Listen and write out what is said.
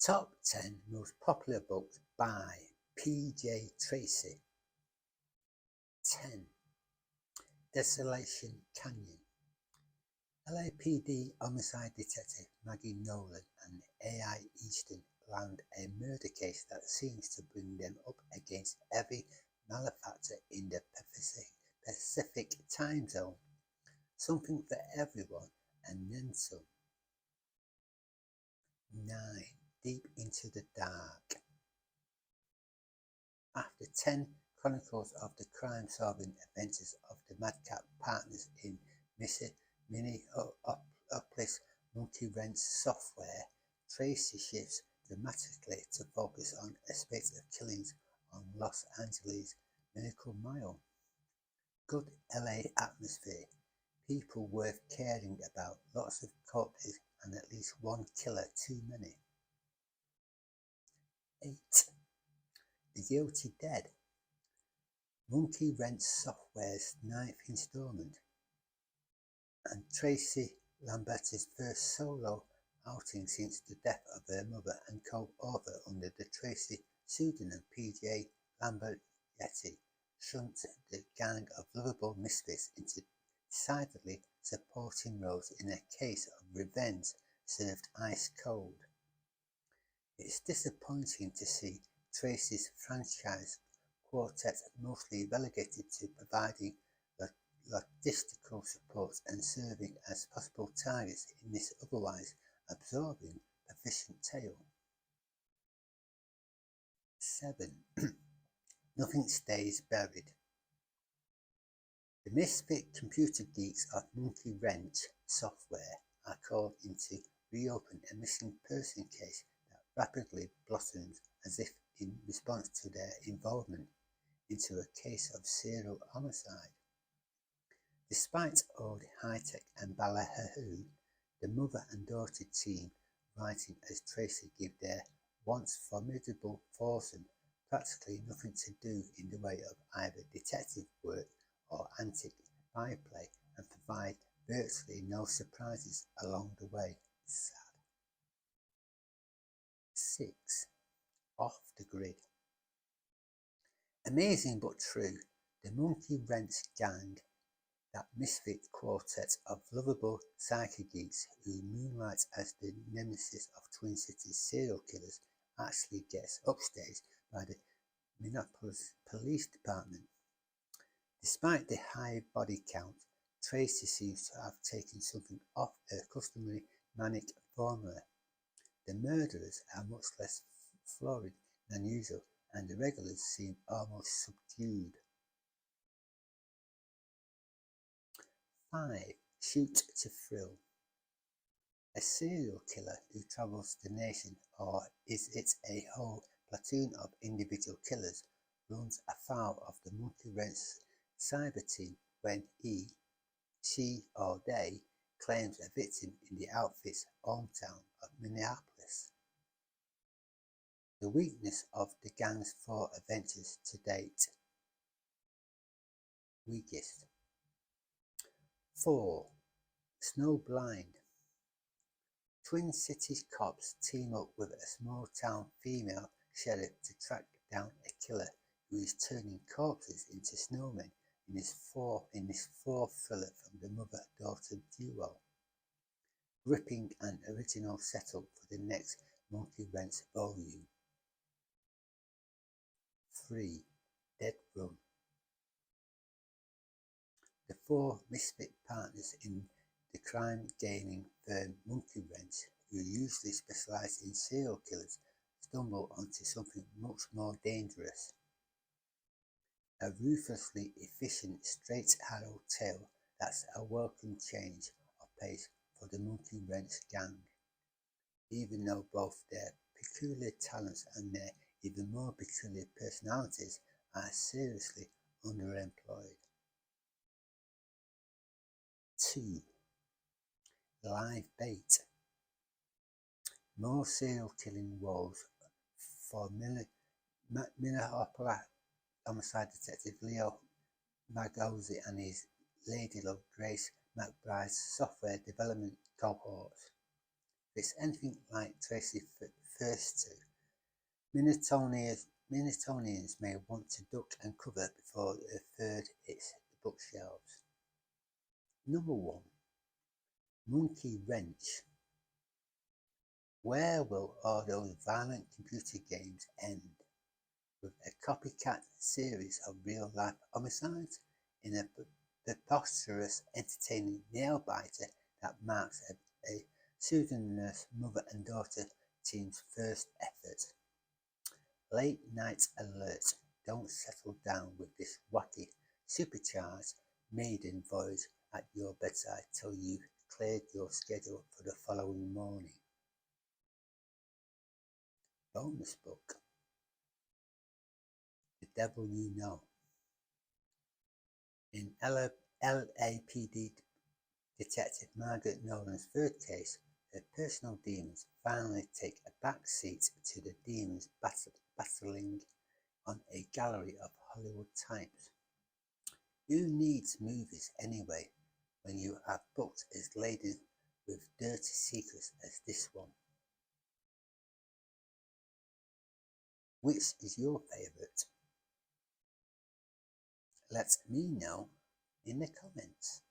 Top 10 most popular books by P J Tracy. 10. Desolation Canyon. LAPD homicide detective Maggie Nolan and AI Easton land a murder case that seems to bring them up against every malefactor in the Pacific time zone. Something for everyone and then some. 9. Deep into the Dark. After 10 chronicles of the crime-solving adventures of the madcap partners in Minneapolis MONKEEWRENCH software, Tracy shifts dramatically to focus on aspects of killings on Los Angeles' Miracle Mile. Good LA atmosphere, people worth caring about, lots of corpses and at least one killer too many. 8. The Guilty Dead. MONKEEWRENCH Software's 9th installment, and Tracy Lambert's first solo outing since the death of her mother and co-author under the Tracy pseudonym P J Tracy shunts the gang of lovable misfits into decidedly supporting roles in a case of revenge served ice cold. It's disappointing to see Tracy's franchise quartet mostly relegated to providing logistical support and serving as possible targets in this otherwise absorbing, proficient tale. 7. Nothing Stays Buried. The misfit computer geeks of MONKEEWRENCH software are called in to reopen a missing person case that rapidly blossoms as if in response to their involvement into a case of serial homicide. Despite all the high-tech and ballyhoo, the mother and daughter team writing as Tracy give their once formidable foursome practically nothing to do in the way of either detective work or antic byplay and provide virtually no surprises along the way. Sad. 6. Off the Grid. Amazing but true, the MONKEEWRENCH gang, that misfit quartet of lovable psycho geeks who moonlight as the nemesis of Twin Cities serial killers, actually gets upstaged by the Minneapolis Police Department. Despite the high body count, Tracy seems to have taken something off her customary manic formula. The murderers are much less florid than usual, and the regulars seem almost subdued. 5. Shoot to Thrill. A serial killer who travels the nation, or is it a whole platoon of individual killers, runs afoul of the MONKEEWRENCH cyber team when he, she, or they claims a victim in the outfit's hometown of Minneapolis. The weakness of the gang's 4 adventures to date. Weakest. 4. Snowblind. Twin Cities cops team up with a small-town female sheriff to track down a killer who is turning corpses into snowmen in this fourth thriller from the mother-daughter duo. Gripping and original setup for the next MONKEEWRENCH volume. 3. Dead Run. The 4 misfit partners in the crime gaming firm MONKEEWRENCH, who usually specialise in serial killers, stumble onto something much more dangerous. A ruthlessly efficient, straight-arrow tale that's a welcome change of pace for the MONKEEWRENCH gang, even though both their peculiar talents and their even more peculiar personalities are seriously underemployed. 2. Live Bait. More serial killing woes for Minneapolis homicide detective Leo Magozzi and his ladylove Grace McBride's software development cohort. If it's anything like Tracy first two. Minnetonnians may want to duck and cover before the third hits the bookshelves. Number 1. MONKEEWRENCH. Where will all those violent computer games end? With a copycat series of real-life homicides in a preposterous, entertaining nail-biter that marks a pseudonymous mother and daughter team's first effort. Late Night Alert. Don't settle down with this wacky, supercharged maiden voice at your bedside till you've cleared your schedule for the following morning. Bonus book. The Devil You Know. In LAPD Detective Margaret Nolan's third case, her personal demons finally take a back seat to the demons battling on a gallery of Hollywood types. Who needs movies anyway when you have books as laden with dirty secrets as this one? Which is your favourite? Let me know in the comments.